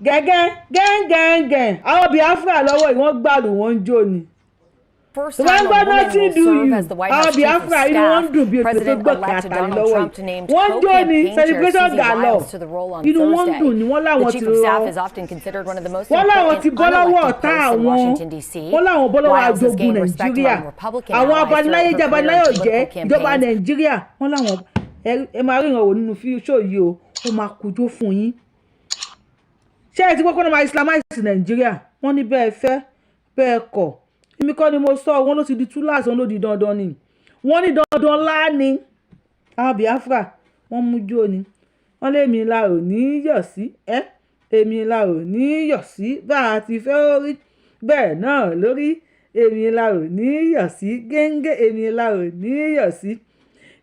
gẹ́gẹ́ àwọn Biafra lọ́wọ́ ìwọ́n gbàlù wọ́n ń jó ni. First time a woman will serve as the White House chief of staff. President-elect Donald Trump named co-campaign chair Susie Wiles to the role on Thursday. The chief of staff is often considered one of the most important unelected posts in Washington, D.C. Wiles has gained respect among Republican allies throughout her career in political campaigns. Ẹ máa rí ìrànwọ́ nínú fíṣọ́ yìí o, ó máa kújó fún yín. Ṣé ẹ ti kọ́kọ́ náà máa Islamize Nàìjíríà? Wọ́n ní bẹ́ẹ̀ fẹ́ bẹ́ẹ̀ kọ̀. Èmi kọ́ ni mo sọ, wọ́n ló ti di túláàsì, wọ́n ló di dandan ni. Wọ́n ní dandan ńlá ni. Àwọn Biafra wọ́n mú jó ni. Wọ́n lé mi la ò ní yọ̀ sí ẹ́. Èmi la ò ní yọ̀ sí bá a ti fẹ́ orí. Bẹ́ẹ̀ náà lórí. Èmi la ò ní yọ̀ sí gẹ́ngẹ́. Èmi la ò ní yọ̀ sí.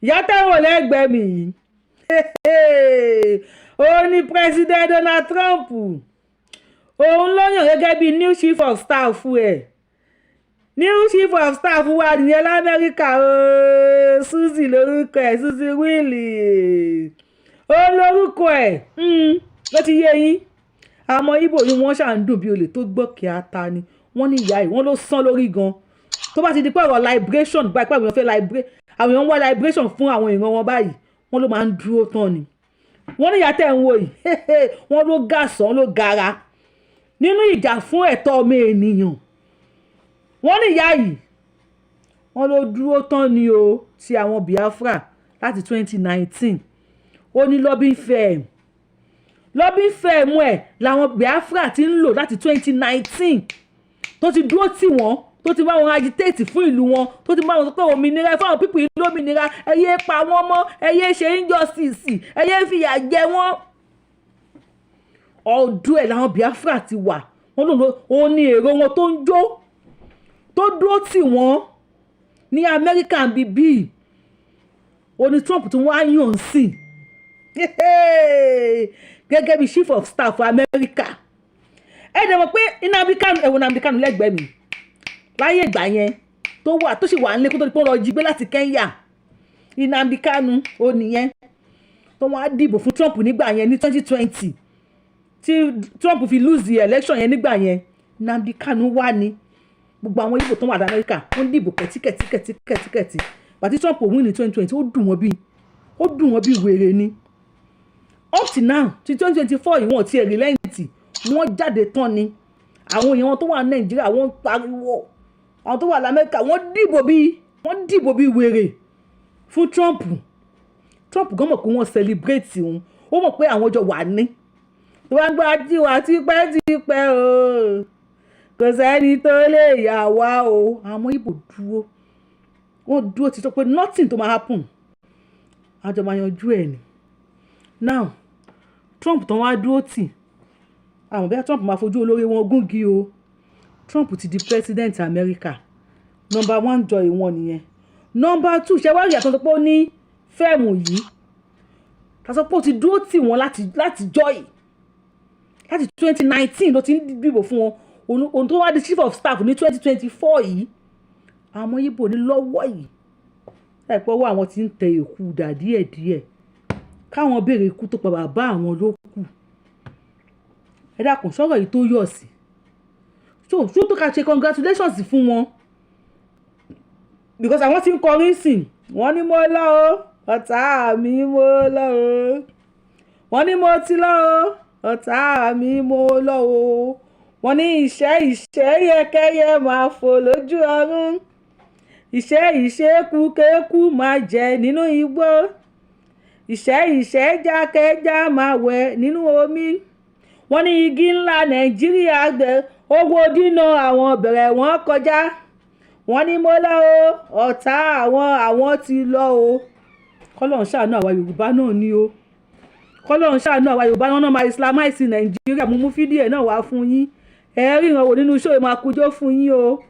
Ìyá tẹ́wọ̀n lẹ́gbẹ̀ẹ́ mi yìí. Ó ní President Donald Trump. Òun ló yàn gẹ́gẹ́ bí new chief of staff ẹ̀. New chief of staff wà nìyẹn l'Amẹ́ríkà o. Susie lórúkọ ẹ̀, Susie Willis. Ó lórúkọ ẹ̀. Ló ti yé yín. Àmọ́ Ìgbò yìí wọ́n ṣà ń dùn bí olè tó gbọ́ kí á ta ni. Wọ́n ní ìyá yìí, wọ́n ló sán lórí gan. Tó bá ti di pé ọ̀rọ̀ liberation báyìí pé àwọn èèyàn fẹ́ liberate. Àwọn èèyàn ń wá liberation fún àwọn ìran wọn báyìí. Wọ́n ló máa ń dúró tán ni. Wọ́n ní ìyá tẹ̀ ń wò yìí. Wọ́n ló gàsán ló gara. Nínú ìjà fún ẹ̀tọ́ ọmọ ènìyàn. Wọ́n ní ìyá yìí. Wọ́n ló dúró tán ni o ti àwọn Biafra láti 2019. Ó ní lobbying firm. Lobbying firm ẹ̀ làwọn Biafra ti ń lò láti 2019. Tó ti dúró tì wọ́n. Tó ti bá wọn agitate fún ìlú wọn, tó ti bá wọn sọ pé òmìnira fáwọn pípì ìlú òmìnira, ẹ yé pa wọ́n mọ́, ẹ yé ṣe injustice, ẹ yé fìyà jẹ wọ́n. Ọdún ẹ̀ làwọn Biafra ti wà. Wọ́n lò ó ní èrò wọn tó ń jó, tó dúró tì wọ́n ní Amẹ́ríkà bíbí. Ó ní Trump tí wọ́n á yàn sí gẹ́gẹ́ bí chief of staff Amẹ́ríkà. Ẹ dẹ̀ mọ̀ pé Nnamdi Kanu ẹ̀wọ̀n Nnamdi Kanu lẹ́gbẹ̀ẹ́ mi. Láyé ìgbà yẹn tó sì wà nílé kó tó di pé wọ́n lọ jí gbé láti Kenya. Nnamdi Kanu ó nìyẹn tó wọ́n á dìbò fún Trump nígbà yẹn ní 2020 tí Trump fi lose the election yẹn nígbà yẹn. Nnamdi Kanu wà ní gbogbo àwọn Ìgbò tó wà ní Amẹ́ríkà wọ́n dìbò kẹ̀tíkẹ̀tí. Bàtí Trump win ní 2020 ó dùn wọ́n bí wèrè ni. Up to now ti 2024 ìwọ̀n ti ẹ̀rí lẹ́yìn wọ́n jáde tán ni. Àwọn èèyàn tó wà ní Nàìjíríà wọ́n pariwo. Àwọn tó wà l'Amẹ́ríkà wọ́n dìbò bí wèrè fún Trump. Trump gan mọ̀ pé wọ́n celebrate òun. Ó mọ̀ pé àwọn jọ wà ní. Wọ́n gbọ́ àjíwá tipẹ́ o. Kò sẹ́ni tó lè yà wá o. Àwọn Ìgbò dúró. Wọ́n dúró ti sọ pé nothing tó máa happen. Àjọ máa yanjú ẹ̀ ni. Now, Trump tán wá dúró tì. Àwọn bí Trump máa fojú olórí wọn gúngi o. Trump ti di president America. Number 1 joy wọn nìyẹn. Number 2 ṣe wá rí àtúntò pé ó ní fẹ́ẹ̀mù yìí. Tàṣọ pé ó ti dúró tì wọ́n láti joy. Láti 2019 ló ti ń dìbò fún wọn. Òun tó wá di chief of staff ní 2024 yìí. Àwọn Ìgbò ní lọ́wọ́ yìí. Láìpẹ́ ọwọ́ àwọn ti ń tẹ èkú dà díẹ̀díẹ̀. Káwọn béèrè ikú tó pa bàbá àwọn ló kù. Ẹ dákun sọ̀rọ̀ yìí tó yọ̀ sí. So tó ká ṣe congratulations fún wọn. Because àwọn tí ń kọrin sìn. Wọ́n ní mo lọ o, ọ̀tá mi mo lọ o. Wọ́n ní mo ti lọ o, ọ̀tá mi mo lọ o. Wọ́n ní ìṣẹ́ yẹkẹyẹ máa fò lójú ọ̀run. Ìṣẹ́ kúkẹ́kù máa jẹ nínú igbó. Ìṣẹ́ jákẹ́já máa wẹ̀ nínú omi. Wọ́n ní igi ńlá Nàìjíríà gbẹ owó dínà àwọn bẹ̀rẹ̀ wọn kọjá. Wọ́n ní mo lọ o, ọ̀tá àwọn ti lọ o. Kọ́lọ́run ṣàánú àwa Yorùbá náà ni o. Kọ́lọ́run ṣàánú àwa Yorùbá náà máa Islamize Nàìjíríà. Mo mú fídíò náà wá fún yín. Ẹ rí ìrànwọ́ nínú iṣẹ́ ìmọ̀ àkójọ fún yín o.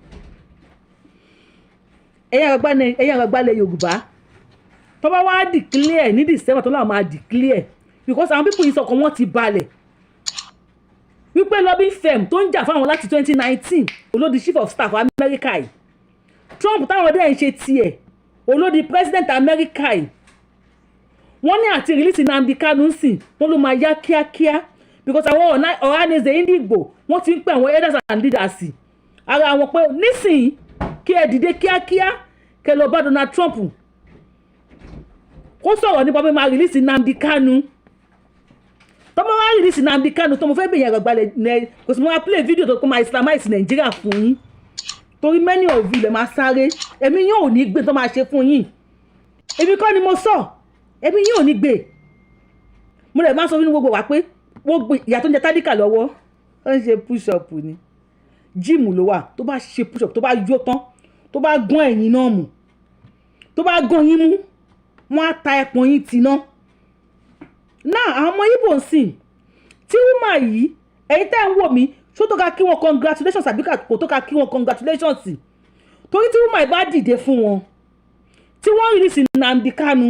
Ẹ̀yin àgbàlẹ̀ Yorùbá. Tó bá wá declare ní December tó láwọn máa declare. Because àwọn people yìí sọ̀kan wọ́n ti balẹ̀. Wípé lobbying firm tó ń jà fáwọn láti 2019 olódi chief of staff America yìí. Trump táwọn dẹ́ ń ṣe tiẹ̀ olódi president America yìí. Wọ́n ní àti release Nnamdi Kanu sìn wọ́n ló máa yá kíákíá because àwọn Ohanaeze Ndigbo wọ́n ti ń pè àwọn elders and leaders ara wọn pé nísìnyí kí ẹ dìde kíákíá kẹ lọ bá Donald Trump kó sọ̀rọ̀ nípa pé máa release Nnamdi Kanu tó bá wá release Nnamdi Kanu tó mo fẹ́ bèèyàn àgbàgbàlẹ̀ kò sì mo máa play video tó kó máa islamize Nàìjíríà fún yín torí many of you lè máa sáré èmi yóò ní gbé tó máa ṣe fún yín èmi kọ́ ni mo sọ èmi yóò ní gbé mo lè máa sọ fún gbogbo wa pé gbogbo ìyá tó ń jẹ tádìkà lọ́wọ́ ó ń ṣe push up ni jíìmù ló wà tó bá ṣe push up tó bá yó tán tó bá gún ẹ̀yìn náà mú tó bá gún yín mú wọ́n á ta ẹpọ̀n yín ti ná náà àwọn ọmọ Ìgbò ń sìn tí wọ́n máa yìí ẹ̀yin tẹ́ ń wò mí ṣó tó ká kí wọn congratulations àbí kò tó ká kí wọn congratulations torí tí wọ́n máa bá dìde fún wọn tí wọ́n release Nnamdi Kanu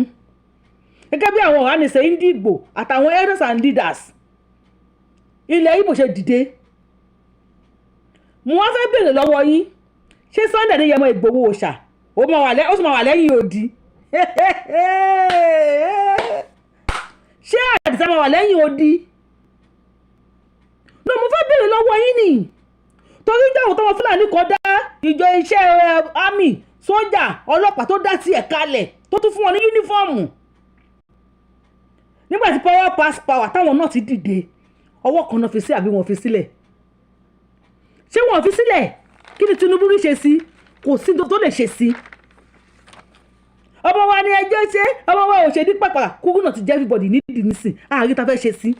gẹ́gẹ́ bí àwọn Ohanaeze Ndigbo àtàwọn elders and leaders ilẹ̀ Ìgbò ṣe dìde mo wá fẹ́ bèrè lọ́wọ́ yín ṣé Sunday Adéyẹmọ Ìgbòho Òòṣà ó sì máa wà lẹ́yìn odi ṣé Àdìsá máa wà lẹ́yìn odi no mo fẹ́ bèrè lọ́wọ́ yín ni torí ìjọba tó wọn Fúlàní kan dá ìjọ iṣẹ́ army sójà ọlọ́pàá tó dá tiẹ̀ kalẹ̀ tó tún fún wọn ní yúnífọ́ọ̀mù nígbà tí power pass power táwọn náà ti dìde ọwọ́ kan náà fi sí àbí wọn fi sílẹ̀ ṣé wọn fi sílẹ̀ kí ni Tinubu rí ṣe sí kò sí tó lè ṣe sí ọmọ wa ni ẹjọ́ ṣe ọmọ wa ò ṣe ní pàpàrà kúrú náà ti jẹ́ everybody nídìí nísìn àárín ta fẹ́ ṣe sí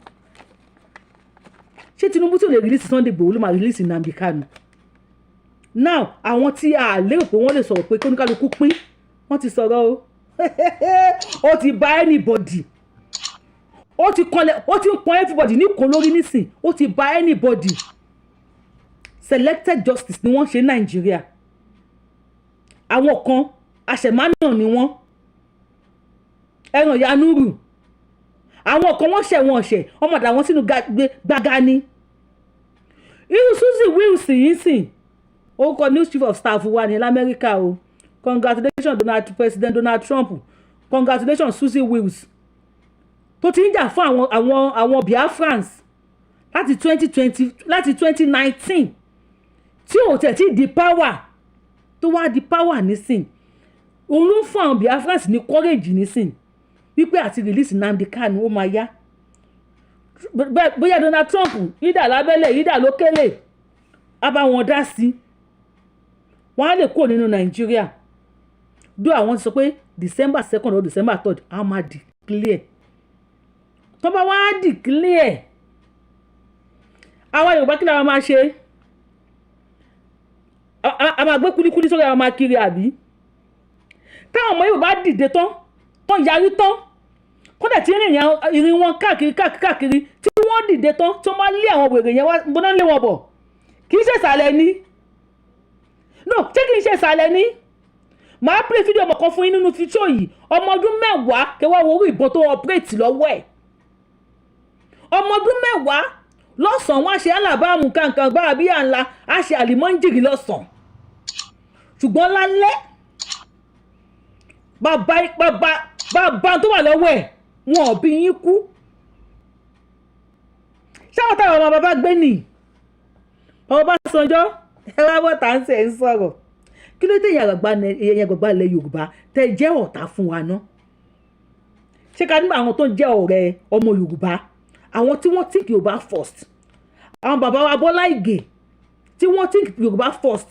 ṣé Tinubu tí ò lè release Sunday Igboho ló máa release Nnamdi Kanu now àwọn tí a lérò pé wọ́n lè sọ̀rọ̀ pé kóníkálukú pín wọ́n ti sọ̀rọ̀ o ó ti bá anybody ó ti ń pọn everybody ní kò lórí nísìn ó ti bá anybody selected justice ni wọ́n ṣe Nàìjíríà àwọn kan àṣẹmánà ni wọ́n ẹran yanuru àwọn kan wọ́n ṣẹ̀ ọmọdé àwọn sínú gbága ni irú Suzy Wilson yìí sìn orúkọ new chief of staff wa ní lamẹ́ríkà o congratulations President Donald Trump congratulations Suzy Wilson tó ti ń jà fún àwọn Biafrans láti 2019 tí ò tẹ̀ tí di power tó wá di power nísìn òun ló ń fún àwọn Biafrans ní courage nísìn wípé àti release Nnamdi Kanu ó máa yá bóyá Donald Trump yídà lábẹ́lẹ̀ yídà lókèlè á bá wọn dá sí wọ́n á lè kó nínú Nàìjíríà dó àwọn ti sọ pé December 2nd or December 3rd á máa declare tó bá wá declare àwọn Yorùbá kí làwọn máa ṣe a máa gbé kúlíkúlí sórí àwọn máa kiri àbí táwọn ọmọ Yorùbá dìde tán yarí tán kódà tí ìrìn wọn káàkiri tí wọ́n dìde tán tó máa lé àwọn wèrè yẹn wá bọ́ná lé wọn bọ̀ kì í ṣe ìsàlẹ̀ ni no ṣé kì í ṣe ìsàlẹ̀ ni màá play fídíò ọmọ kan fún yín nínú fídíò yìí ọmọ ọdún 10 kẹwàá wo orí ìbọn tó ọpẹ́rẹ́tì lọ́wọ́ ẹ̀ ọmọ ọdún 10 lọ́sàn-án wọ́n á ṣe alábàámu kankan gbára bí àńlá á ṣe àlìmọ́ńjìrì lọ́sàn-án ṣùgbọ́n lálẹ́ bàbá tó wà lọ́wọ́ ẹ̀ wọn ò bí yín kú ṣáwọn táwọn ọmọ bàbá gbé nì ọmọ bá sanjọ́ ẹ wá bọ́ tà ń sẹ̀ ń sọ̀rọ̀ kí ló dé ìyẹn gbàgbà ilẹ̀ Yorùbá tẹ jẹ́ ọ̀tá fún wa ná ṣé ká nígbà àwọn tó ń jẹ́ ọ̀rẹ́ ọmọ Yorùbá àwọn tí wọ́n think Yorùbá first àwọn bàbá wa Bọ́lá Ìgè tí wọ́n think Yorùbá first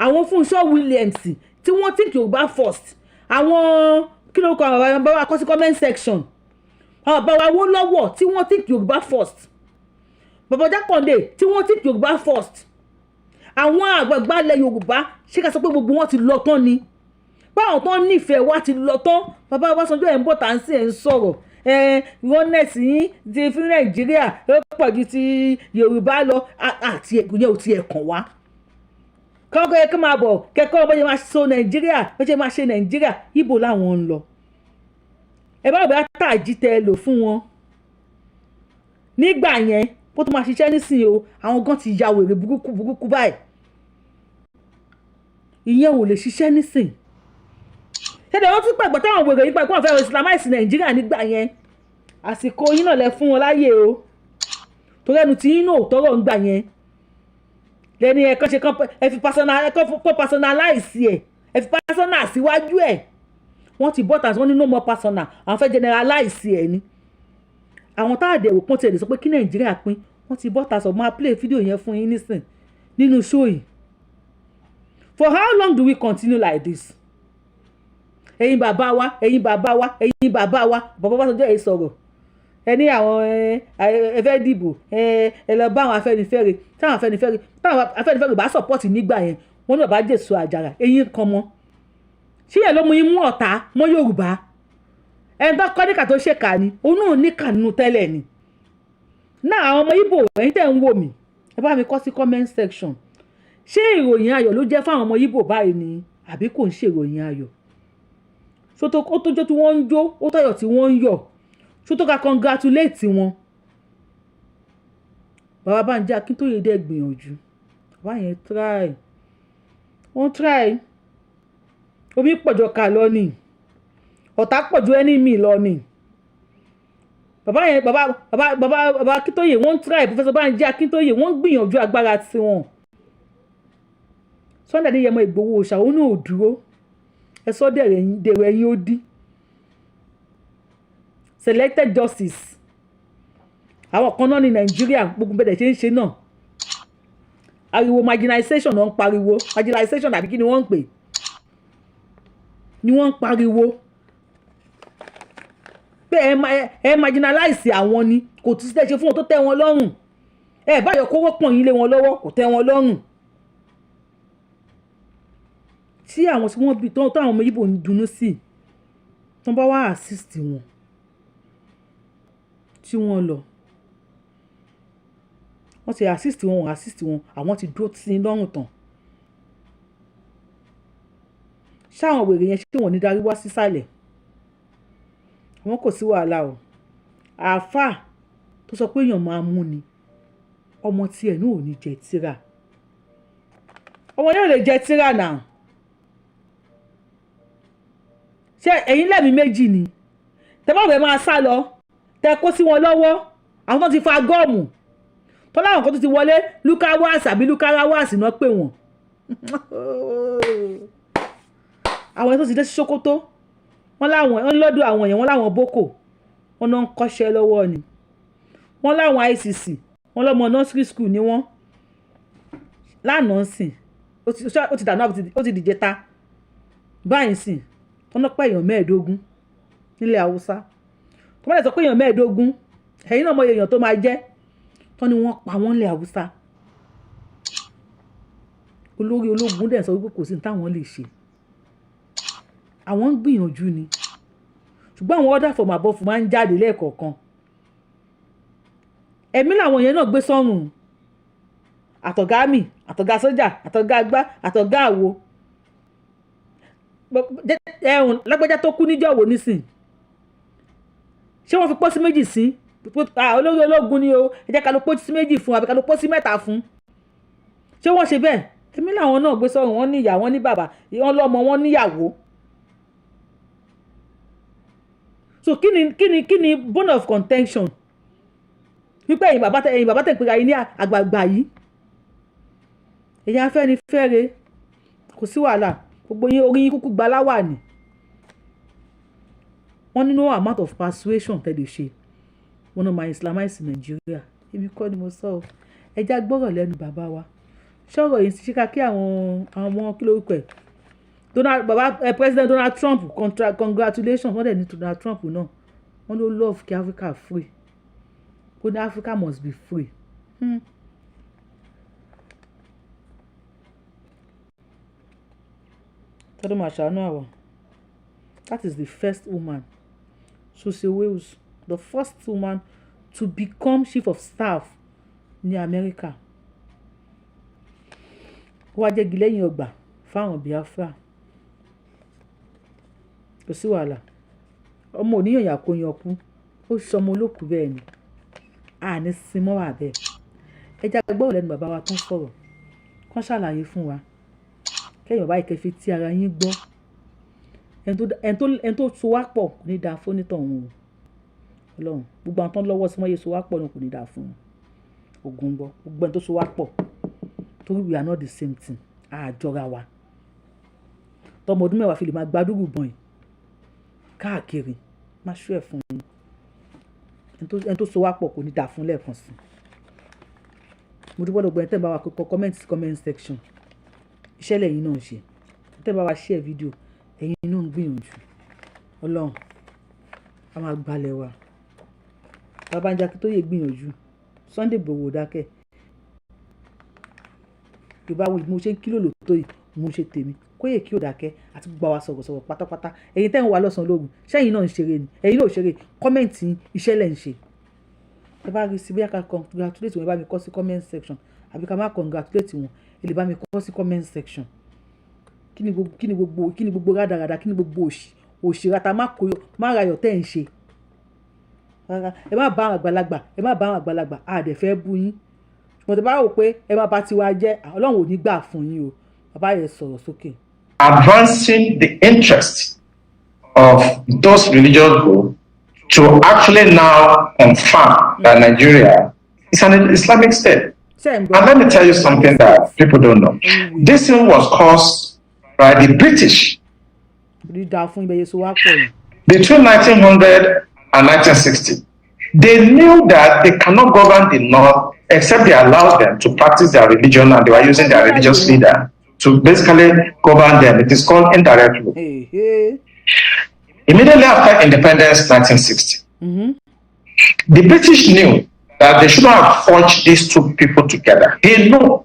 àwọn Fúnṣọ́ Williams tí wọ́n think Yorùbá first àwọn kí ló kọ àwọn bàbá wa kọ sí comment section àwọn bàbá wa Awólọ́wọ̀ tí wọ́n think Yorùbá first bàbá Jákàndé tí wọ́n think Yorùbá first àwọn àgbààgbà ilẹ̀ Yorùbá ṣé ká sọ pé gbogbo wọn ti lọ tán ni báwọn tó nífẹ̀ẹ́ wa ti lọ tán bàbá wa Ọbásanjọ́ ẹ̀ ń bọ̀ tá ń sìn ẹ̀ ń sọ̀rọ̀ ìwọ́nẹ̀sì yín ti fún Nàìjíríà ó pọ̀ ju ti Yorùbá lọ àti ẹ̀gúnyẹ́ ò ti ẹ̀ kàn wá kọ́kọ́ yẹ kí máa bọ̀ kẹ́kọ́ bó ṣe máa so Nàìjíríà bó ṣe máa ṣe Nàìjíríà ibo làwọn ń lọ ẹ bá bẹ̀rẹ̀ tààjí tẹ ẹ lò fún wọn nígbà yẹn kó tó máa ṣiṣẹ́ nísìnyí o àwọn gan ti ya wèrè burúkú báyìí ìyẹn ò lè ṣiṣẹ́ nísìnyí ṣẹ́dẹ̀ wọ́n tún pẹ̀gbọ́ táwọn wèrè yìí pẹ̀gbọ́n fẹ́ islamize Nàìjíríà nígbà yẹn àsìkò yín náà lẹ fún wọn láyè o torí ẹnu tí inú òtọ́rọ̀ ń gbà yẹn lẹ́ni ẹ̀ kan ṣe kan ẹ fi personalize ẹ fi personal síwájú ẹ̀ wọ́n ti bọ́ta wọ́n ní no more personal àwọn fẹ́ generalize ẹ̀ ni àwọn táàdẹ̀ òpin ti ẹ̀ lè sọ pé kí Nàìjíríà pín wọ́n ti bọ́ta sọ máa play fídíò yẹn fún yín nísìn nínú show yìí. For how long do we continue like this? ẹ̀yin bàbá wa bàbá wa sọjọ́ yìí sọ̀rọ̀ ẹ ní àwọn ẹ fẹ́ dìbò ẹ lọ bá àwọn Afẹ́nifẹ́re táwọn Afẹ́nifẹ́re bá support nígbà yẹn wọ́n ní bàbá Jésù Àjàrà eyín kan mọ́ ṣé yẹn ló mú yín mú ọ̀tá mọ́ Yorùbá ẹni tó kọ́ níkà tó ṣèkà ni òun náà níkà nínú tẹ́lẹ̀ ni náà àwọn ọmọ Ìgbò ẹ̀yin tẹ́ ń wò mí ẹ bá mi kọ sí comment section ṣé ìròyìn ayọ̀ ló jẹ́ fáwọn ọmọ Ìgbò báyìí ni àbí kò ń ṣe ìròyìn ayọ̀ ṣótó ó tó jó tí wọ́n ń jó ó tọ̀yọ̀ tí wọ́n ń yọ̀ ṣótó ká congratulate wọn. Bàbá Bánjí Akíntóyè dẹ̀ gbìyànjú bàbá yẹn wọ́n try omi pọ̀jọ ká lọ ni ọ̀tá pọ̀jù enemy lọ ni bàbá Akíntóyè wọ́n try Professor Bánjí Akíntóyè wọ́n gbìyànjú agbára tiwọn. Sunday Adéyẹmọ Ìgbòho ṣàwọn náà ò dúró ẹ sọ dèrò ẹ̀yìn ó dí selected justice àwọn kan náà ní Nàìjíríà gbogbo bẹ́ẹ̀ ṣe ń ṣe náà ariwo marginalization náà ń pariwo marginalization àbí kí ni wọ́n ń pè ni wọ́n ń pariwo pé ẹ marginalize àwọn ni kò tún sílẹ̀ ṣe fún wọn tó tẹ́ wọn lọ́rùn ẹ báyọ̀ kówó pọ̀ yín lé wọn lọ́wọ́ kò tẹ́ wọn lọ́rùn. Tí àwọn tí wọ́n bí tó àwọn ọmọ Ìgbò ń dunú sí tó bá wá assist wọn tí wọ́n lọ wọ́n ti assist wọn àwọn ti dúró sí lọ́rùn tán ṣáwọn wèrè yẹn ṣé wọ́n ní darí wá sísàlẹ̀ wọn kò sí wàhálà o àáfàá tó sọ pé èèyàn máa mú ni ọmọ tiẹ̀ náà ò ní jẹ tíra ọmọ yóò lè jẹ tíra náà. Ṣé ẹ̀yin lẹ́mìí méjì ni tẹ́ bá wẹ̀ máa sá lọ tẹ́ kó sí wọn lọ́wọ́ àwọn tó ti fa gọ́ọ̀mù tó láwọn kan tó ti wọlé lukawas àbí lukarawas náà pè wọ́n àwọn tó ti dé sí Sókótó wọ́n lọ́dọ̀ àwọn yẹn wọ́n láwọn boko wọ́n náà ń kọ́ṣẹ́ lọ́wọ́ ni wọ́n láwọn ICC wọ́n lọ́mọ nursery school ni wọ́n lánàá sìn ó ti dànù ó ti dìjẹta báyìí sìn tọ́nà pé èèyàn 15 nílẹ̀ Haúsá tó bá lè sọ pé èèyàn 15 ẹ̀yin náà mọ èèyàn tó máa jẹ́ tọ́ ni wọ́n pa wọ́n nílẹ̀ Haúsá olórí ológun dẹ̀ sọ wípé kò sí ní táwọn lè ṣe àwọn ń gbìyànjú ni ṣùgbọ́n àwọn order from above máa ń jáde lẹ́ẹ̀kọ̀ọ̀kan ẹ̀mí làwọn yẹn náà gbé sọ́rùn àtọ̀gá àmì àtọ̀gá sójà àtọ̀gá àgbá àtọ̀gá àwo lágbájá tó kú níjọ́ wo nísìn ṣé wọ́n fi pósí méjì sí olórí ológun ni o ẹ jẹ́ ká ló pósí méjì fún àbí ká ló pósí mẹ́ta fún ṣé wọ́n ṣe bẹ́ẹ̀ èmi làwọn náà gbé sọ́run wọ́n ní ìyá wọ́n ní bàbá wọ́n lọ́mọ wọ́n níyàwó so kí ni bone of contention wípé ẹ̀yin bàbá tẹ̀ pé ayé ní àgbààgbà yìí ẹ̀yin Afẹ́nifẹ́re kò sí wàhálà gbogbo yín orí yín kúkú gba láwà ni wọ́n ní no amount of persuasion tẹ́lẹ̀ ṣe wọ́n náà máa islamize Nàìjíríà ibi kọ́ ni mo sọ ọ́ ẹja gbọ́rọ̀ lẹ́nu bàbá wa ṣọ́rọ̀ yìí ṣíkà kí àwọn kí lórúkọ ẹ̀ President Donald Trump congratulations wọ́n dẹ̀ ní Donald Trump náà wọ́n ló love kí Africa free ó ní Africa must be free. Tọ́dọ̀ Màṣánú àwọ̀ that is the first woman Susie Wales the first woman to become chief of staff ní America ó wá jẹ́gi lẹ́yìn ọgbà fáwọn Biafra kò sí wàhálà ọmọ oníyàn yàkó yankú ó sọmọ olókùú bẹ́ẹ̀ ni àní sinmọ́ wà bẹ́ẹ̀ ẹja gbọ́rọ̀ lẹ́nu bàbá wa tó ń sọ̀rọ̀ kán ṣàlàyé fún wa kẹ́yìn bàbá ìkẹfì tí ara yín gbọ́ ẹni tó so wá pọ̀ kò ní dáa fún onítọ̀hún o Ọlọ́run gbogbo àwọn tó ń lọ́wọ́ sí wọ́n yé so wá pọ̀ ní kò ní dáa fún wọn ogun gbọ́ gbogbo ẹni tó so wá pọ̀ torí we are not the same thing àjọra wa tọmọ ọdún mẹ́wàá fi lè máa gbádùn bọ̀n yìí káàkiri má ṣú ẹ̀ fún yín ẹni tó so wá pọ̀ kò ní dà fún lẹ́ẹ̀kan sí mo dúpọ́ lọ́gbọ̀n ẹni tẹ́ bá wa kọ comment section iṣẹ́ lẹ́yìn náà ń ṣe tẹ́ bá wa share video ẹ̀yin náà ń gbìyànjú ọlọ́run a máa gbalẹ̀ wa Babanja Akíntóyè gbìyànjú Sunday Igboho dákẹ́ Yorùbáwùyí mo ṣe ń kílò lòótọ́ yìí mo ṣe tèmi Kóyè kí ò dákẹ́ àti gbogbo àwa sọ̀rọ̀sọ̀rọ̀ pátápátá ẹ̀yin tẹ́ ń wà lọ́sàn-án lóru ṣẹ́yìn náà ń ṣeré ni ẹ̀yin náà ò ṣeré kọ́mẹ̀ntì iṣẹ́ lẹ̀ ń ṣe ẹ bá rí sí bí a ká congratulate wọn ẹ bá mi kọ sí comment section àbí ká má congratulate wọn ẹ lè bá mi kọ sí comment section kí ni gbogbo rádaràda kí ni gbogbo òṣìrata má rayọ̀ tẹ́ ń ṣe ẹ má bá àwọn àgbàlagbà àdẹ̀ fẹ́ bú yín ṣùgbọ́n tẹ́ bá rò pé ẹ má bá tiwa jẹ́ Ọlọ́run ò ní gbà fún yín o bàbá yẹn sọ̀rọ̀ sókè. Advancing the interest of those religious groups to actually now confirm that Nigeria is an Islamic state. And let me tell you something that people don't know. This thing was caused by the British between 1900 and 1960. They knew that they cannot govern the North except they allowed them to practice their religion, and they were using their religious leader to basically govern them. It is called indirect rule. Immediately after independence, 1960, the British knew that they shouldn't have forged these two people together. They know.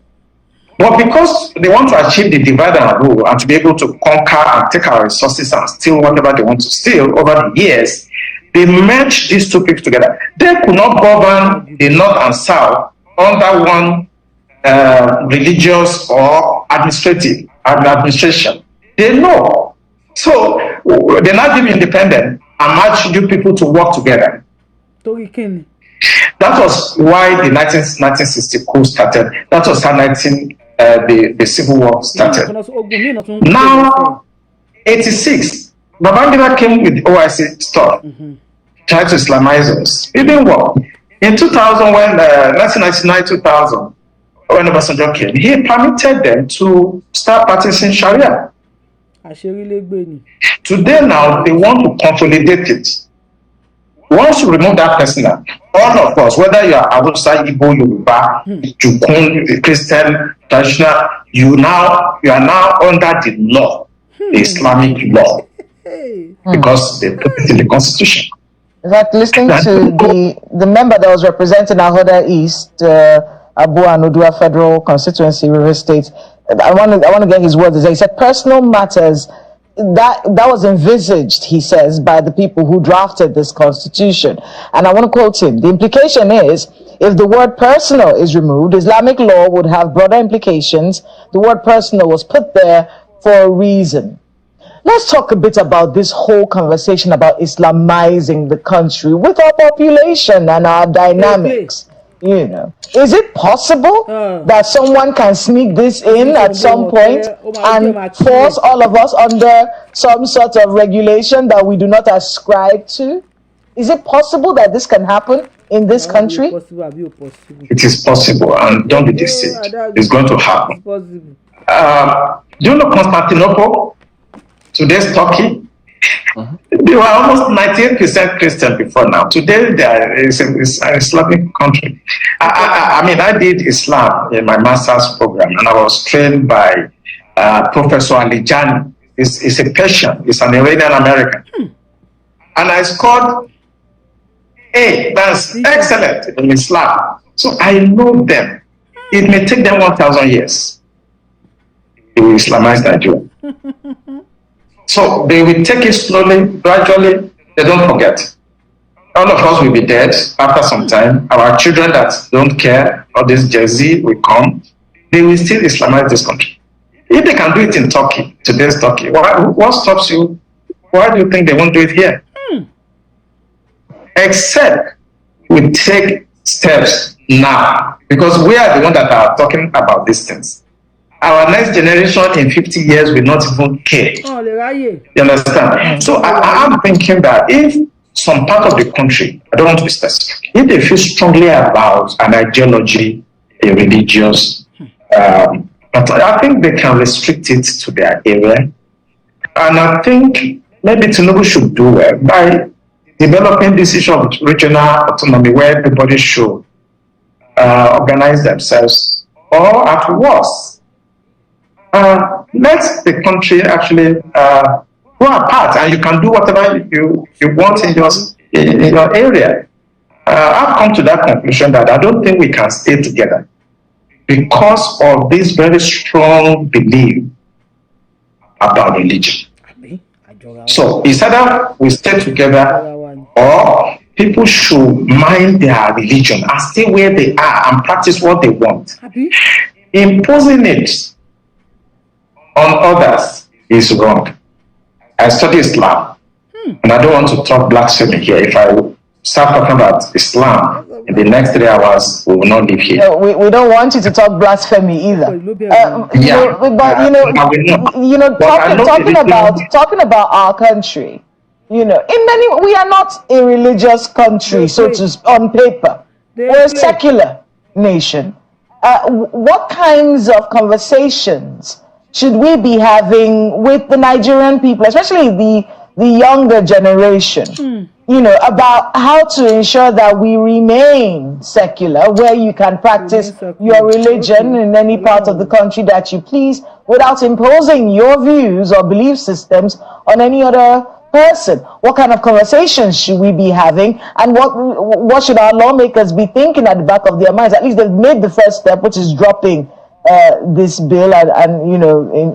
But because they want to achieve the divide and rule and to be able to conquer and take our resources and steal whatever they want to steal over the years, they merged these two people together. They could not govern the North and South under one religious or administration. They know. So they now give independent and march you people to work together. That was why the 1960 coup started. That was how the Civil War started. Now, 86, Babangida came with the OIC stuff, tried to Islamize us. It didn't work. In 2000, when 1999-2000, when Obasanjo came, he permitted them to start practicing Sharia. Today now, they want to consolidate it. Once you remove that person, all of us, whether you are Hausa, Igbo, Yoruba, Jukun, Christian, traditional, you are now under the law, the Islamic law, because they put it in the constitution. In fact, listening to the member that was representing Ahoda East, Abu Anodua Federal Constituency, River State, I want to get his words. He said personal matters that was envisaged, he says, by the people who drafted this constitution. And I want to quote him. The implication is, if the word personal is removed, Islamic law would have broader implications. The word personal was put there for a reason. Let's talk a bit about this whole conversation about Islamizing the country with our population and our dynamics. You know, is it possible that someone can sneak this in at some point and force all of us under some sort of regulation that we do not ascribe to? Is it possible that this can happen in this country? It is possible, and don't be deceived. It's going to happen. Do you know Constantinople? Today's Turkey? They were almost 98% Christian before now. Today, it's an Islamic country. I did Islam in my master's program, and I was trained by Professor Alijani. He's a Persian. He's an Iranian American. And I scored A. That's excellent in Islam. So I know them. It may take them 1,000 years. They will Islamize Nigeria. So they will take it slowly, gradually. They don't forget. All of us will be dead after some time. Our children that don't care, all this Gen Z will come. They will still Islamize this country. If they can do it in Turkey, today's Turkey, what stops you? Why do you think they won't do it here? Except we take steps now, because we are the ones that are talking about these things. Our next generation in 50 years will not even care. You understand? So I'm thinking that if some part of the country, I don't want to be specific, if they feel strongly about an ideology, a religious, but I think they can restrict it to their area. And I think maybe Tinubu should do well by developing this issue of regional autonomy where everybody should organize themselves, or at worst, let the country actually go apart, and you can do whatever you want in your area. I've come to that conclusion that I don't think we can stay together because of this very strong belief about religion. So it's either we stay together or people should mind their religion and stay where they are and practice what they want. Imposing it on others is wrong. I study Islam, and I don't want to talk blasphemy here. If I start talking about Islam in the next 3 hours, we will not live here. No, we don't want you to talk blasphemy either. Talking about our country, in many, we are not a religious country, so to on paper. We're a secular nation. What kinds of conversations should we be having with the Nigerian people, especially the younger generation, about how to ensure that we remain secular, where you can practice your religion in any part of the country that you please without imposing your views or belief systems on any other person? What kind of conversations should we be having, and what should our lawmakers be thinking at the back of their minds? At least they've made the first step, which is dropping this bill and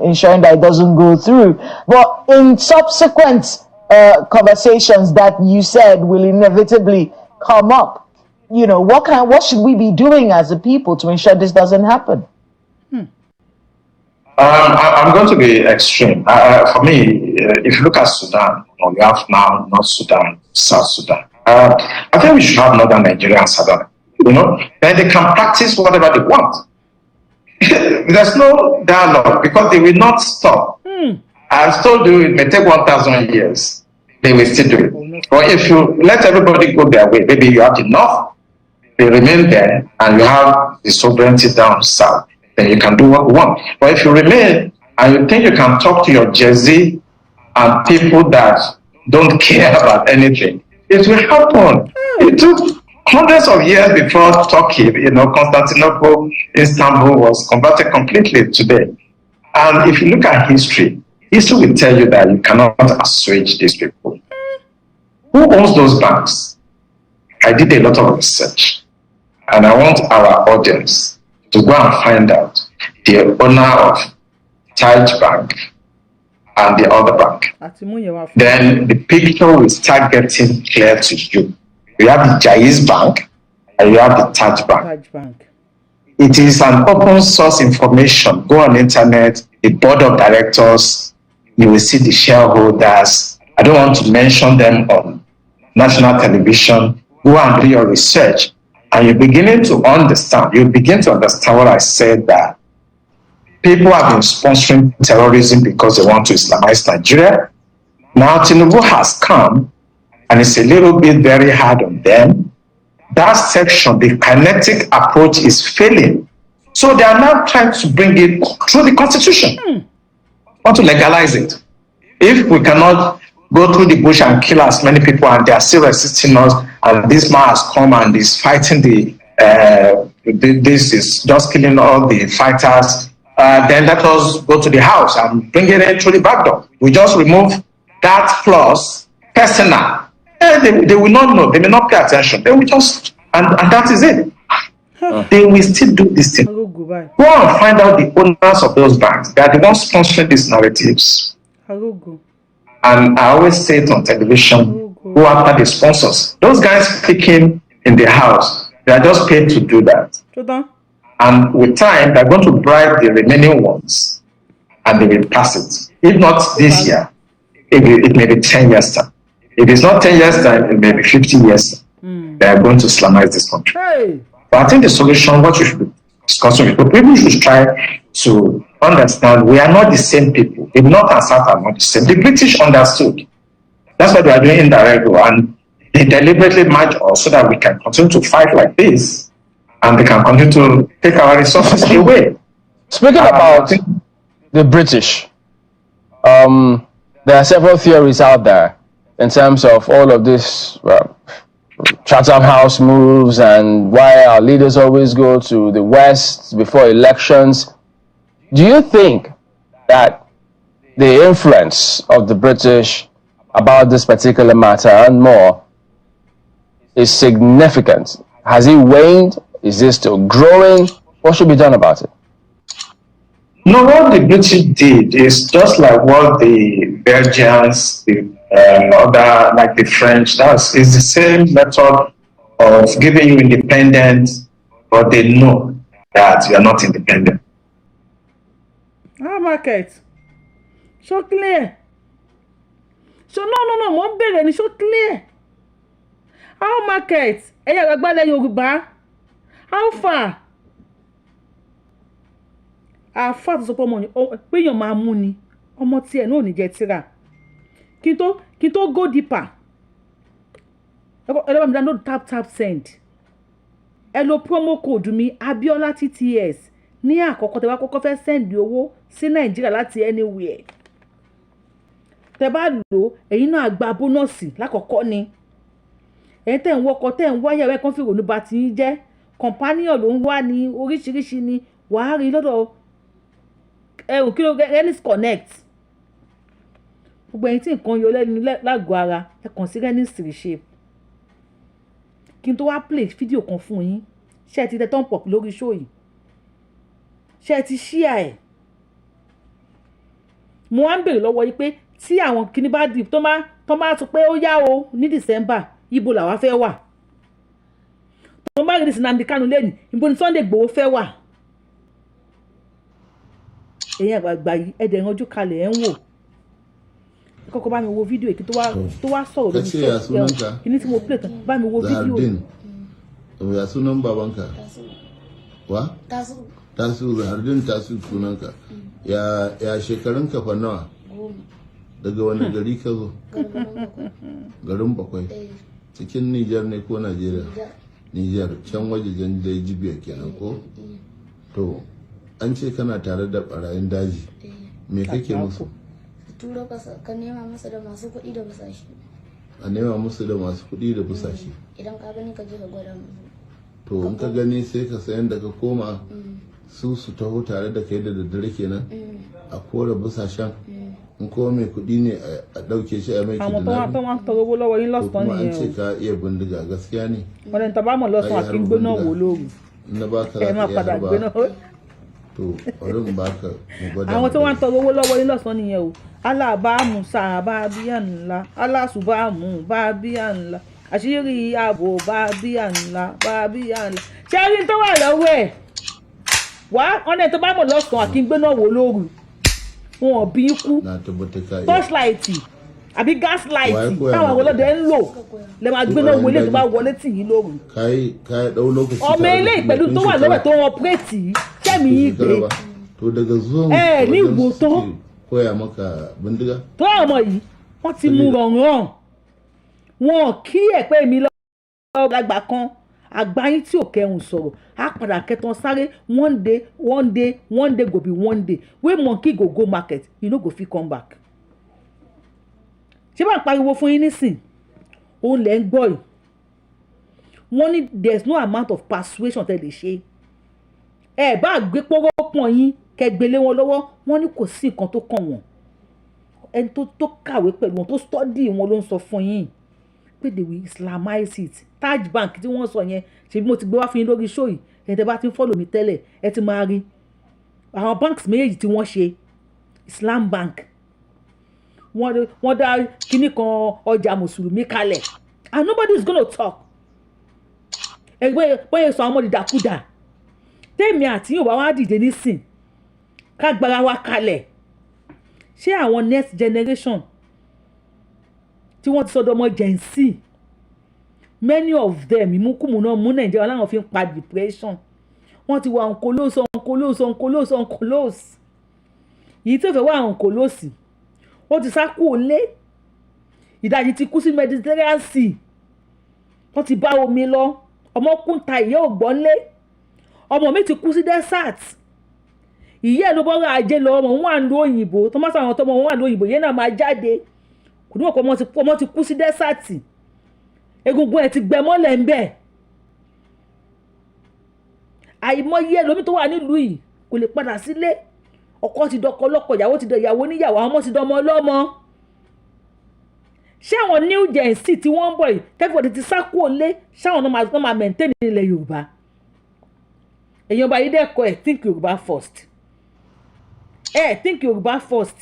ensuring that it doesn't go through. But in subsequent conversations that you said will inevitably come up, what should we be doing as a people to ensure this doesn't happen? I'm going to be extreme. For me, if you look at Sudan, we have now North Sudan, South Sudan. I think we should have Northern Nigeria and Southern. Then they can practice whatever they want. There's no dialogue because they will not stop. I've told you it may take 1,000 years. They will still do it. But if you let everybody go their way, maybe you have enough, they remain there, and you have the sovereignty down south, then you can do what you want. But if you remain and you think you can talk to your Jersey and people that don't care about anything, it will happen. It took hundreds of years before Turkey, Constantinople, Istanbul was converted completely today. And if you look at history will tell you that you cannot assuage these people. Who owns those banks? I did a lot of research, and I want our audience to go and find out the owner of Taj Bank and the other bank. Then the picture will start getting clear to you. You have the Jaiz Bank and you have the Taj Bank. It is an open source information. Go on the internet, the board of directors, you will see the shareholders. I don't want to mention them on national television. Go and do your research, and you're beginning to understand. You begin to understand what I said, that people have been sponsoring terrorism because they want to Islamize Nigeria. Now Tinubu has come, and it's a little bit very hard on them. That section, the kinetic approach is failing. So they are now trying to bring it through the constitution. Want to legalize it. If we cannot go through the bush and kill as many people, and they are still resisting us, and this man has come and is fighting this is just killing all the fighters, then let us go to the house and bring it in through the back door. We just remove that clause, personal. They will not know, they may not pay attention. They will just, and that is it. They will still do this thing. Go and find out the owners of those banks. They are the ones sponsoring these narratives. And I always say it on television, go after the sponsors. Those guys speaking in the house, they are just paid to do that. And with time, they're going to bribe the remaining ones, and they will pass it. If not this year, it may be 10 years time. If it's not 10 years time, it may be 50 years time. They are going to Islamize this country. But I think the solution, what you should be discussing with people should try to understand, we are not the same people. The North and South are not the same. The British understood. That's what they are doing indirectly. And They deliberately march us so that we can continue to fight like this, and they can continue to take our resources away. Speaking about the British, there are several theories out there in terms of all of this Chatham House moves and why our leaders always go to the West before elections. Do you think that the influence of the British about this particular matter and more is significant? Has it waned? Is it still growing? What should be done about it? No, what the British did is just like what the Belgians, the other, like the French, is the same method of giving you independence, but they know that you are not independent. Our market. So clear. So no, mo ń bèrè ni so clear. Our market. Ẹ̀yà àgbàlẹ̀ Yorùbá. How far? Àfà tó sọ pé ọmọ ni pé èèyàn máa mú ni ọmọ tí ẹ̀ náà ò ní jẹ́ tírà kí n tó go deeper ẹ lọ́wọ́ mi download tap send ẹ lo promo code mi Abiola TTS ní àkọ́kọ́ tẹ́ bá kọ́kọ́ fẹ́ send owó sí Nàìjíríà láti anywhere tẹ́ bá lò ẹ̀yin náà gba bónọ́ọ̀sì lákọ̀ọ́kọ́ ni ẹ̀yin tẹ́ ń wọkọ̀ tẹ́ ń wáyà ẹ̀ kan fi rònú bá ti ń jẹ́ companion ló ń wá ní oríṣiríṣi ni wàá rí lọ́dọ̀ kí ló Renis Connect gbogbo ẹ̀yin tí nǹkan yọ lẹ́nu lágọ̀ọ́ ara ẹ kàn sí Renis Reshape kí n tó wá play fídíò kan fún yín ṣé ẹ ti tẹ thumb up lórí show yìí ṣé ẹ ti share ẹ̀ mo wá ń bèrè lọ́wọ́ yìí pé tí àwọn kìíní bá di tó máa sọ pé ó yá o ní December ibo làwa fẹ́ wà tó máa rí Nnamdi Kanu lẹ́nu ibo ni Sunday Igboho fẹ́ wà ẹ̀yin àgbààgbà yìí ẹ̀dẹ̀ ìrànjú kalẹ̀ ẹ̀ ń wò kọ́kọ́ bá mi wo fídíò èkì tó wá sọ̀rọ̀ lórí ṣọ́ọ̀ṣì kìíní tí mo play tán bá mi wo fídíò. ya sunan babanka wa tasu Zahardin tasu sunanka ya shekarunka fa nawa daga wani gari ka zo garin Bakwai cikin Nijar ne ko Najeriya Nijar can wajejen da Jibiya kenan ko to an ce kana tare da barayin daji me kake musu turo ka nema musu da masu kuɗi da busashi a nema musu da masu kuɗi da busashi idan ka gani ka je ka gwada musu to in ka gani sai ka sayan da ka koma su taho tare da kai da daddare kenan a kore busashen in kowa mai kuɗi ne a ɗauke shi a mai kidnapping kuma an ce ka iya bindiga gaskiya ne wọ́n tọ́ bá mọ̀ lọ́sàn àti gbóná wò lóru na ba ka za ka iya harba to bari mu baka mu gwada àwọn tí wọ́n ń tọrọ owó lọ́wọ́ yín lọ́sàn nìyẹn o alábàámu sábà bíyà ńlá alásùbàmù bá bíyà ńlá àṣírí ààbò bá bíyà ńlá bá bíyà ńlá ṣé rí tó wà lọ́wọ́ ẹ̀ wá ọ̀nà tó bá mọ̀ lọ́sàn àti gbóná wò lóru wọn ò bí ikú torchlight àbí gaslight táwọn ọlọ́dẹ ń lò lè máa gbéná wọlé tó bá wọlé tì yín lóru. ọmọ eléyìí pẹ̀lú tó wà lọ́wọ́ tó wọn pírètì yìí sẹ́mi yìí gbé ní ìwò tó tó ọmọ yìí wọ́n ti mú rọ̀rùn wọn kí ẹ̀ pé mi lọ́wọ́ lágbà kan àgbáyé tí ò kẹrùn sọ̀rọ̀ á padà kẹtàn sáré one day go be one day wey monkey go market you no go fit come back. ṣé bá ń pariwo fún yín nísìn òun lẹ́ ń gbọ́ yìí wọ́n ní there is no amount of persuasion tẹ́ lè ṣe ẹ bá gbé pọ́wọ́ pọ̀n yín kẹgbẹ́lé wọn lọ́wọ́ wọ́n ní kò sí nǹkan tó kàn wọ́n ẹni tó kàwé pẹ̀lú wọn tó study wọn ló ń sọ fún yín pé they will islamize it. Taj Bank tí wọ́n sọ yẹn ṣe bí mo ti gbé wá fún yín lórí show yìí ẹ̀ tẹ́ bá ti ń follow mi tẹ́lẹ̀ ẹ ti máa rí àwọn banks méjèèjì tí wọ́n ṣe Islam Bank wọ́n dá kíní kan ọjà mùsùlùmí kalẹ̀ and nobody is gonna talk ẹgbẹ́ bóyá sọ àwọn ọmọdé dàkúdà tèmi àti yóò bá wá dìde nísìn ká gbára wa kalẹ̀ ṣé àwọn next generation tí wọ́n ti sọdọ̀ ọmọ Gen Z many of them ìmúkùmù náà mú Nàìjíríà láwọn fi ń pa depression wọ́n ti wà oncolose yìí tó fẹ́ wà oncolose ó ti sá kú òlé ìdajì ti kú sí Mediterranean Sea wọ́n ti bá omi lọ ọmọ kún ta ìyá ògbọ́nlé ọmọ mi ti kú sí desert ìyá ẹ̀ ló bọ́ra ajé lọ ọmọ wọn wà ń lo òyìnbó tó má sàwọn tó ọmọ wọn wà ń lo òyìnbó yẹn náà máa jáde kò ní mọ̀ pé ọmọ ti kú sí desert egungun ẹ̀ ti gbẹ mọ́lẹ̀ ń bẹ̀ àìmọye ẹlòmíì tó wà nílùú yìí kò lè padà sílé ọkọ ti dọkọ lọ́kọ ìyàwó ti dọ ìyàwó níyàwó àwọn ọmọ ti dọmọ ọlọ́mọ ṣé àwọn new gen sí tí wọ́n ń bọ̀ yìí tẹ́fọ̀dì ti sá kúrò lé ṣáwọn náà máa maintain ilẹ̀ Yorùbá èèyàn bá yí dẹ́kọ̀ ẹ̀ think Yorùbá first think Yorùbá first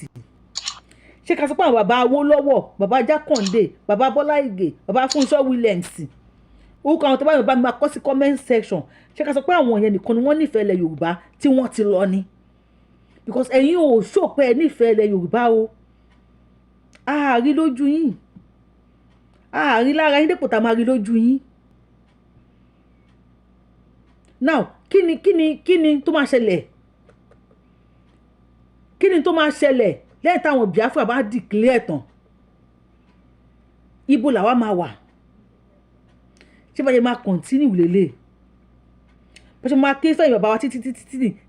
ṣé ká sọ pé àwọn bàbá Awólọ́wọ̀ bàbá Jákàndé bàbá Bọ́lá Ìgè bàbá Fúnṣọ́ Williams orúkọ àwọn tó bá yọ̀ bá mi máa kọ́ sí comment section ṣé ká sọ pé àwọn yẹn nìkan ni wọ́n nífẹ̀ẹ́ ilẹ̀ Yorùbá tí wọ́n ti lọ ni because ẹ̀yin ò ṣòpẹ́ ẹ nífẹ̀ẹ́ ilẹ̀ Yorùbá o àárí lójú yín àárí lára yín dépò tá a máa rí lójú yín now kíni tó máa ṣẹlẹ̀ kíni tó máa ṣẹlẹ̀ lẹ́yìn táwọn Biafra bá declare tán ibo làwa máa wà ṣé bá yẹ máa continue lélẹ̀ bá ṣe máa ké sẹ́yìn bàbá wa títí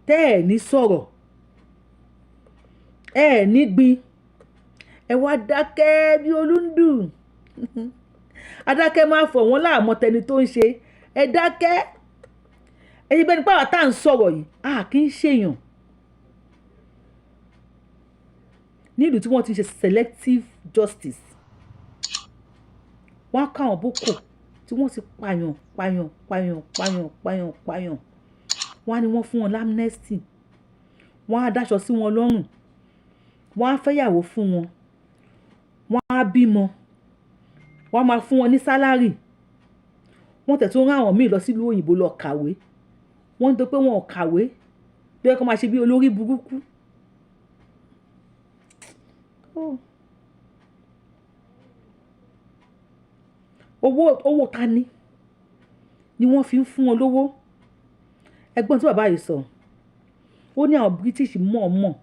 tẹ́ ẹ̀ ní sọ̀rọ̀ ẹ̀ ní gbin ẹ wá dákẹ́ bí olúndù adákẹ́ máa fọ̀ wọ́n láàmọ́ tẹni tó ń ṣe ẹ dákẹ́ ẹ̀yin bẹ́ẹ̀ ni pàwọ́ tá à ń sọ̀rọ̀ yìí kì í ṣèyàn nílùú tí wọ́n ti ṣe selective justice wọ́n á káwọn boko tí wọ́n ti pààyàn wọ́n á ní wọ́n fún wọn lamnesty wọ́n á dáṣọ sí wọn lọ́rùn wọ́n á fẹ́yàwó fún wọn wọ́n á bímọ wọ́n á máa fún wọn ní sálárì wọ́n tẹ̀ tó rán àwọn míì lọ sílùú òyìnbó lọ kàwé wọ́n ń tó pé wọn ò kàwé bí wọ́n kọ́ máa ṣe bí olórí burúkú. owó ta ni wọ́n fi ń fún wọn lówó ẹgbọ́n tí bàbá yìí sọ ó ní àwọn British mọ̀ọ́mọ̀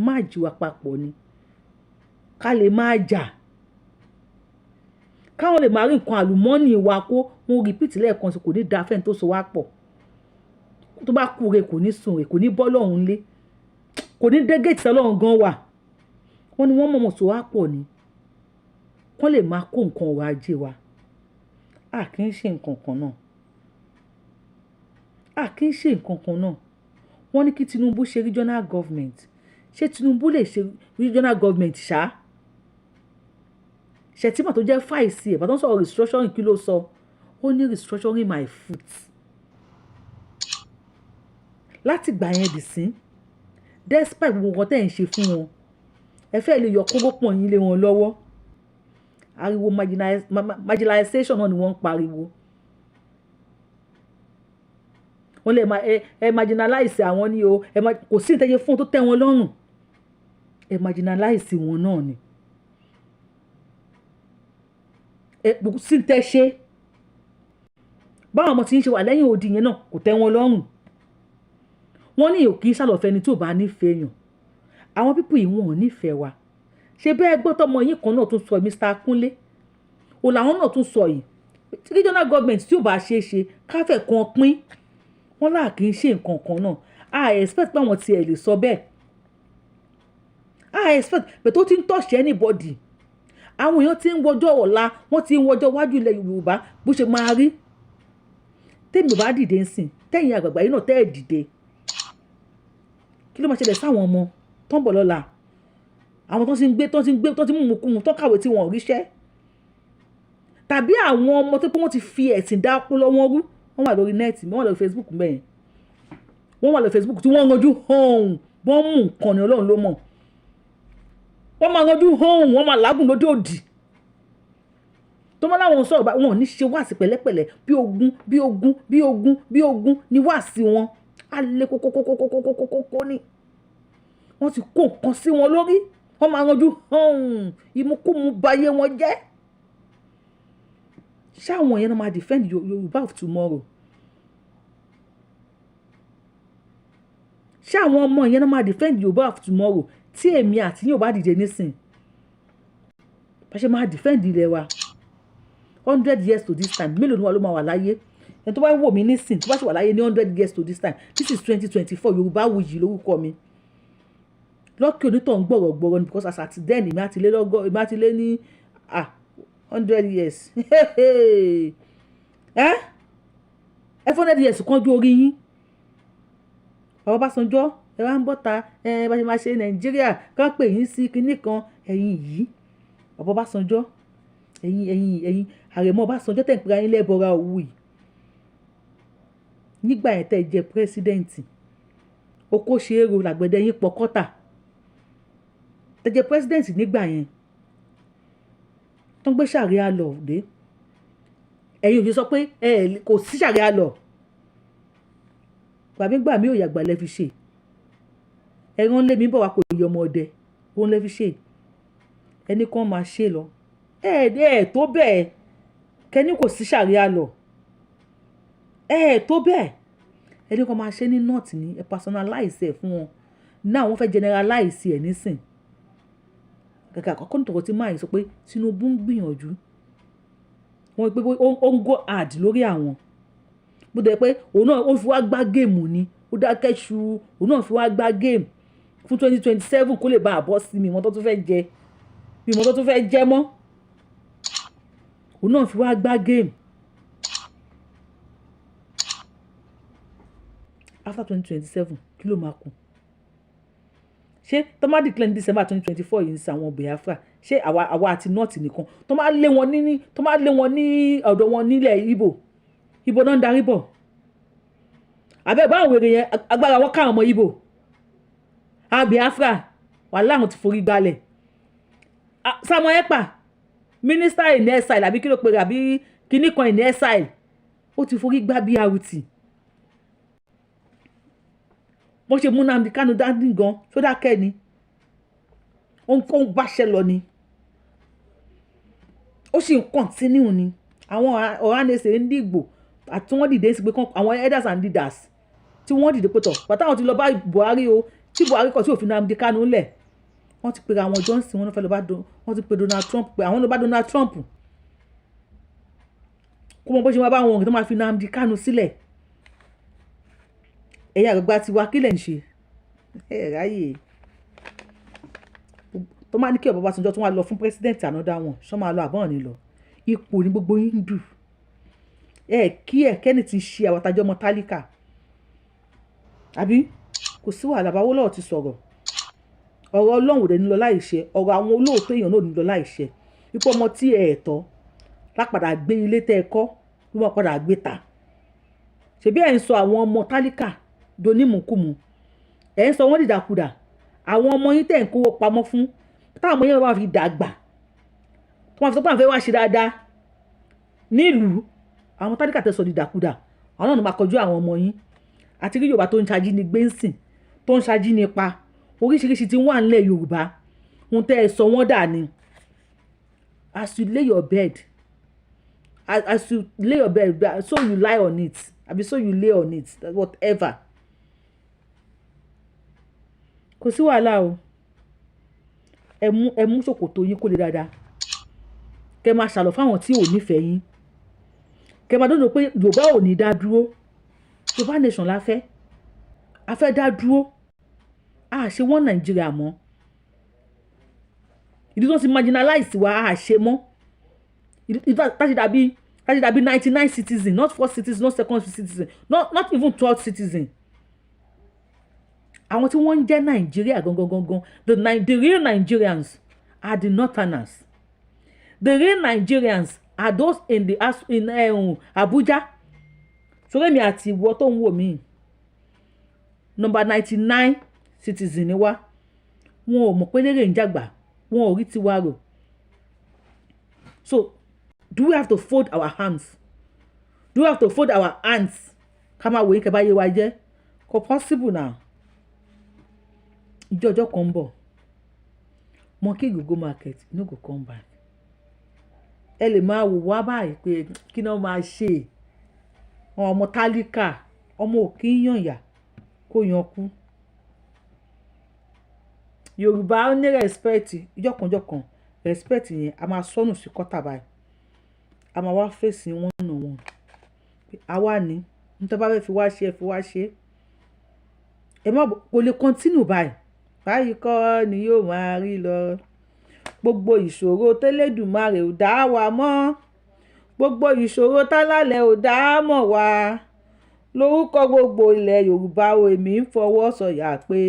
má jí wa papọ̀ ni ká lè máa jà káwọn lè máa rí nǹkan àlùmọ́ọ́nì wa kó wọn repeat lẹ́ẹ̀kan sí kò ní da fẹ́ni tó so wá pọ̀ tó bá kú re kò ní sùn re kò ní bọ́ lọ́hùn lé kò ní dé gate Ọlọ́run gan wà wọ́n ní wọ́n mọ̀mọ́ so wá pọ̀ ni wọ́n lè máa kó nǹkan ọrọ̀ ajé wa kì í ṣe nǹkan kan náà kì í ṣe nǹkan kan náà wọ́n ní kí Tinubu ṣe regional government ṣé Tinubu lè ṣe regional government ṣá Ṣètìmọ̀ tó jẹ́ fàìsì ẹ̀ bá tó ń sọ̀rọ̀ restructuring kí ló sọ ó ní restructuring my foot láti gbà yẹn dì sí despite gbogbo nǹkan tẹ́ ẹ̀ ń ṣe fún wọn ẹ fẹ́ lè yọ kókó pọ̀ yín lé wọn lọ́wọ́ ariwo marginalization náà ni wọ́n ń pariwo wọ́n lè marginalize àwọn ní o kò sí ìtẹ́jẹ́ fún tó tẹ́ wọn lọ́rùn marginalize wọn náà ni sí tẹ́ ṣe báwọn ọmọ tí ń ṣe wà lẹ́yìn odi yẹn náà kò tẹ́ wọn lọ́rùn wọ́n ní òkì sálọ̀fẹ́ ni tí ò bá nífẹ̀ẹ́ yàn àwọn pípù yìí wọn ò nífẹ̀ẹ́ wa ṣe bẹ́ẹ̀ gbọ́ tọmọ yín kan náà tún sọ Mr. Kúnlé ò làwọn náà tún sọ yìí regional government tí ò bá ṣe é ṣe káfẹ́ kan pín wọ́n láà kì í ṣe nǹkan kan náà expect pé àwọn tiẹ̀ lè sọ bẹ́ẹ̀ expect pé tó ti ń tọ̀ṣẹ́ anybody àwọn èèyàn ti ń wọjọ́ ọ̀la wọ́n ti ń wọjọ́ wájú ilẹ̀ Yorùbá bó ṣe máa rí tèmi bá dìde ń sìn tẹ̀yìn àgbàgbà yìí náà tẹ́ ẹ̀ dìde kí ló máa ṣẹlẹ̀ sáwọn ọmọ tó ń bọ̀ lọ́la àwọn tó ti mú mùkúmu tó kàwé tí wọn ò ríṣẹ́ tàbí àwọn ọmọ tó pé wọ́n ti fi ẹ̀sìn dá ọpọlọ wọn rú wọ́n wà lórí nẹ́ẹ̀tì wọ́n wà lórí Facebook mẹ́rin wọ́n wà lórí Facebook tí wọ́n ranjú hàn wọ́n mú nǹkan ní Ọlọ́run ló mọ̀ wọ́n máa ranjú hàn wọ́n máa lágùn lójú òdì tó máa láwọn sọ̀rọ̀ wọn ò ní ṣe wáàsí pẹ̀lẹ́pẹ̀lẹ́ bí ogún ní wáàsí wọn á lé kókókókókókókókó ní wọ́n ti kó nǹkan sí wọn lórí wọ́n máa ranjú hàn ìmúkúmu bayé wọn jẹ́ ṣáwọn yẹn náà máa defend Yorùbá of tomorrow ṣáwọn ọmọ yẹn náà máa defend Yorùbá of tomorrow tí èmi àti yóò bá dìde nísìn bá ṣe máa defend ilẹ̀ wa 100 years to this time mélòó ni wà ló máa wà láyé ẹni tó bá wò mí nísìn tó bá sì wà láyé ní 100 years to this time this is 2024 Yorùbáwùyí lórúkọ mi lọ́kì onítọ̀ ń gbọ̀rọ̀gbọ̀rọ̀ because as at then èmi àti lé ní 100 years ẹ 100 years kánjú orí yín Ọbásanjọ́ ẹ wá ń bọ́ta bá ṣe máa ṣe Nàìjíríà kán pè yín sí kinní kan ẹ̀yin yìí Ọbásanjọ́ ẹ̀yin Àrẹ̀mọ Ọbásanjọ́ tẹ̀ ń pera yín lẹ́bọra òwú yìí nígbà yẹn tẹ̀ jẹ́ pírẹ́sídẹ́ǹtì oko ṣe é ro làgbẹ̀dẹ yín pọkọ́tà tẹ̀ jẹ́ pírẹ́sídẹ́ǹtì nígbà yẹn tó ń gbé ṣàríà lọ dé ẹ̀yin ò ṣe sọ pé kò sí ṣàríà lọ gbàmígbà mi ò yàgbà lẹ́ fi ṣe ẹran lé mi bọ̀ wá kò yẹ ọmọ ọdẹ òun lẹ́ fi ṣe ẹni kan máa ṣe lọ tó bẹ́ẹ̀ kẹ́ni kò sí ṣàríà lọ tó bẹ́ẹ̀ ẹni kan máa ṣe ní north ní ẹ personalize ẹ̀ fún wọn náà wọ́n fẹ́ generalize ẹ̀ nísìn kàkà àkọ́kọ́ nítorí tí máa yìí sọ pé Tinubu ń gbìyànjú wọ́n pé ó ń go hard lórí àwọn bó dẹ̀ pé òun náà ó fi wá gbá géèmù ni ó dákẹ́ ṣu òun náà fi wá gbá géèmù fún 2027 kó lè bá àbọ̀ sí mi ìmọ̀ tó tún fẹ́ jẹ ìmọ̀ tó tún fẹ́ jẹ mọ́ òun náà fi wá gbá géèmù after 2027 kí ló máa kù ṣé tó máa declare ní December 2024 yìí ń sa àwọn Biafra ṣé àwa àti north nìkan tó máa lé wọn ní ọ̀dọ̀ wọn nílẹ̀ Ìgbò náà ń darí bọ̀ àbẹ́ báwọn wèrè yẹn agbára wọn káwọn ọmọ Ìgbò Biafra wà láwọn ti forí gbalẹ̀ Samuel Ekpa minister in exile àbí kí ló pe àbí kíní kan in exile ó ti forí gbá BRT wọ́n ṣe mú Nnamdi Kanu dání gan tó dákẹ́ ni ó ń báṣẹ́ lọ ni ó sì ń kọ́ntínú ni àwọn ọ̀hánẹsẹ̀ ń dìgbò àti wọ́n dìde sí pé àwọn elders and leaders tí wọ́n dìde pé tọ̀ pàtó àwọn ti lọ bá Buhari o tí Buhari kọ̀ tí òfin Nnamdi Kanu lẹ̀ wọ́n ti pe àwọn Johnson wọ́n fẹ́ lọ bá wọ́n ti pe Donald Trump pé àwọn lọ bá Donald Trump kó mọ bó ṣe máa bá wọn tó máa fi Nnamdi Kanu sílẹ̀ ẹ̀yà àgbàgbà ti wá kílẹ̀ ń ṣe ráyè tó máa ní kí Ọbásanjọ́ tó wá lọ fún president another one ṣọ́ máa lọ àbọ̀n ní lọ ipò ní gbogbo yín dù kí kẹ́ni ti ṣe àwọn àtàjọ́ ọmọ tálíkà àbí kò sí wàhálà báwo lọ́wọ́ ti sọ̀rọ̀ ọ̀rọ̀ Ọlọ́run ò dẹ̀ ní lọ láìṣẹ ọ̀rọ̀ àwọn olóòótọ́ èèyàn náà ní lọ láìṣẹ ipò ọmọ tí tọ́ lápadà gbé ilé tẹ́ ẹ kọ́ ló máa padà gbé ta ṣebí ẹ̀ ń sọ àwọn ọmọ tálíkà donímùkùmù ẹ̀ ń sọ wọ́n dìdàkudà àwọn ọmọ yín tẹ̀ ń kówó pamọ́ fún táwọn ọmọ yín bá fi dàgbà tó máa fi sọ pé àwọn fẹ́ wá ṣe dáadáa nílùú àwọn tálíkà tẹ̀ sọ dìdàkudà àwọn náà máa kọjú àwọn ọmọ yín àti rí Yorùbá tó ń ṣajínigbé ń sìn tó ń ṣajínipa oríṣiríṣi tí wọ́n wà nílẹ̀ Yorùbá ohun tẹ́ ẹ sọ wọ́n dà ní as you lay your bed as you lay your bed so you lie on it àbí so you lay on it whatever kò sí wàhálà o ẹ mú ṣòkòtò yín kó lè dáadáa kẹ máa ṣàlọ̀ fáwọn tí ò nífẹ̀ẹ́ yín kẹ máa dọ́dọ̀ pé Yorùbá ò ní dá dúró Yorùbá nation la fẹ́ a fẹ́ dá dúró a ṣe wọ́n Nàìjíríà mọ́ ìdí tó ti marginalize wa a ṣe mọ́ láti dàbí 99 citizen not first citizen not second citizen not even third citizen àwọn tí wọ́n ń jẹ́ Nàìjíríà gangan the real Nigerians are the northerners the real Nigerians are those in Abuja sórí mi àti ìwọ tó ń wò mí number 99 citizen ni wá wọn ò mọ̀ pé lérè ń jàgbà wọn ò rí tiwa rò so do we have to fold our hands ká máa wòye kẹbàáyé wa jẹ́ kò possible now ìjọ kan ń bọ̀ monkey go market no go come back ẹ lè máa wò wá báyìí pé kí náà máa ṣe ọmọ tálíkà ọmọ òkè yànyà kó yan kú Yorùbá ó ní respect ìjọkànjọkàn respect yẹn a máa sọnù sí kọ́tà báyìí a máa wá fèsì wọn nà wọn àwa ni nítorí bá fẹ́ fi wá ṣe ẹ fi wá ṣe ẹ má kò lè continue báyìí kọ́ ni yóò máa rí lọ gbogbo ìṣòro tẹ́lẹ̀dùmarè ò dá wa mọ́ gbogbo ìṣòro tálálẹ̀ ò dá mọ̀ wá lórúkọ gbogbo ilẹ̀ Yorùbá èmi ń fọwọ́ sọ̀yà pé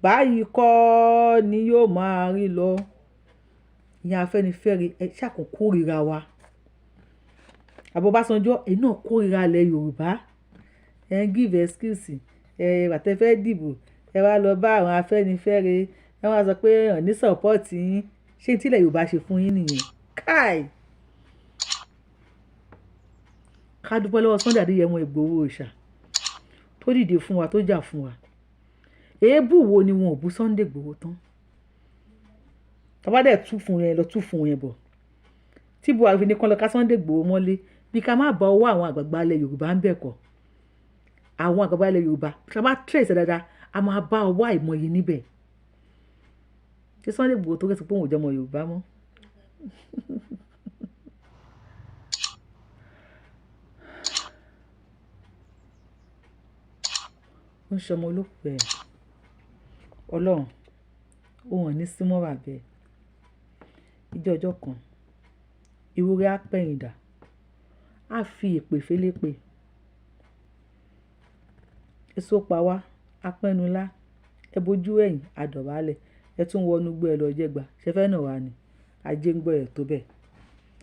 báyìí kọ́ ni yóò máa rí lọ ìyẹn Afẹ́nifẹ́re ẹ ṣàkóso kórìíra wa Ọbásanjọ́ ẹ náà kórìíra ilẹ̀ Yorùbá ẹ ń give excuse ẹ bàtẹ́fẹ́ dìbò ẹ wá lọ bá àwọn Afẹ́nifẹ́re ẹ wá sọ pé ọ̀ ní support yín ṣé tí ilẹ̀ Yorùbá ṣe fún yín nìyẹn káì ká dúpẹ́ lọ́wọ́ Sunday Adéyẹmọ Ìgbòho Òòṣà tó dìde fún wa tó jà fún wa èébù wo ni wọn ò bú Sunday Ìgbòho tán tàbá dẹ̀ tú fún yẹn lọ tú fún yẹn bọ̀ tí Buhari fi ní kán lọ ká Sunday Ìgbòho mọ́lé bí ká má bá ọwọ́ àwọn àgbààgbà ilẹ̀ Yorùbá ń bẹ̀ kọ́ àwọn àgbààgbà ilẹ̀ Yorùbá ká má trace dáadáa a máa bá ọwọ́ àìmọye níbẹ̀ ṣé Sunday Ìgbòho tó kẹ́sì pé òun ò jẹ́ ọmọ Yorùbá mọ́ ó ń ṣọmọ olókùn ẹ̀ Ọlọ́run òun ò ní símọ́ wà bẹ́ẹ̀ ọjọ́ kan ìwúrẹ́ á pẹ̀yìndà á fi èpè félépè èso pa wá apẹ́nulá ẹ bójú ẹ̀yìn àdọ̀bálẹ̀ ẹ tún wọnú gbọ́ ẹ lọ jẹ́gbà ṣe fẹ́ náà wà ní ajé ń gbọ́ ẹ̀ tó bẹ́ẹ̀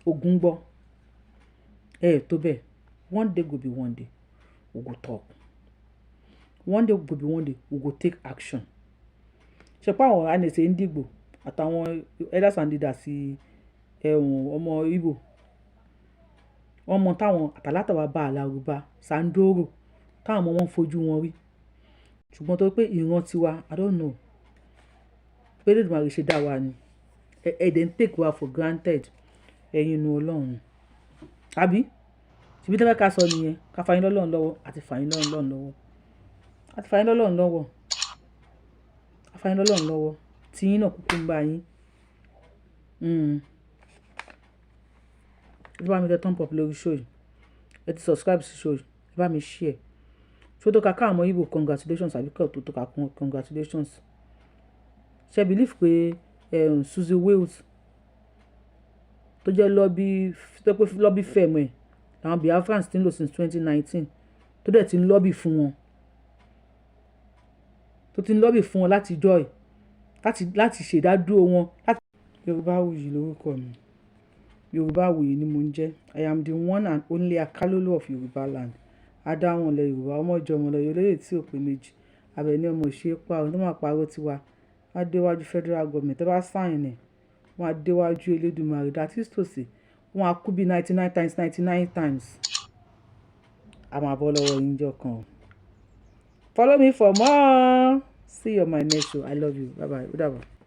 ogun gbọ́ ẹ̀ tó bẹ́ẹ̀ one day go be one day we go talk one day go be one day we go take action ṣe pé àwọn ànẹ̀sẹ̀ ń dìgbò àtàwọn elders and leaders sí ọmọ Ìgbò ọmọ táwọn àtàlátàwà bá àlàrúbá Sandoro táwọn ọmọ wọn fojú wọn rí ṣùgbọ́n tó pé ìran tiwa I don't know pé lè dùn ṣe dá wa ni ẹ̀ẹ́dẹ̀ ń take wa for granted ẹ̀yin inú Ọlọ́run àbí ṣùgbọ́n tí wọ́n ká sọ nìyẹn ká fàyín lọ́lọ́run lọ́wọ́ àti fàyín lọ́run lọ́wọ́ àti fàyín lọ́lọ́run lọ́wọ́ àfàyín lọ́lọ́run lọ́wọ́ tí yín náà kúkú ń bá yín ẹ bá mi tẹ thumb up lórí show yìí ẹ ti subscribe sí show yìí ẹ bá mi share ṣó tó ka ká àwọn Ìgbò congratulations àbí kọ́ tó ka congratulations ṣe believe pé Suzy Wales tó jẹ́ lobby firm ẹ̀ làwọn Biafrans ti ń lò since 2019 tó dẹ̀ ti ń lobby fún wọn láti joy láti ṣèdádúró wọn. Yorùbáwùyí lórúkọ mi Yorùbáwùyí ni mo ń jẹ́ I am the one and only Akalolo of Yorùbá land adáwọn ilẹ̀ Yorùbá ọmọ ìjọ ọmọ ilẹ̀ Yorùbá tí ò pé méjì Àbẹ̀ní ọmọ ìṣe pa ọ̀hún tó máa parọ́ tiwa wọ́n á déwájú federal government tó bá sáìn ẹ̀ wọ́n á déwájú Elédùmarè that is to say wọ́n á kú bí 99 times a máa bọ́ lọ́wọ́ yín jọ kan. Follow me for more. See you on my next show. I love you. Bye bye.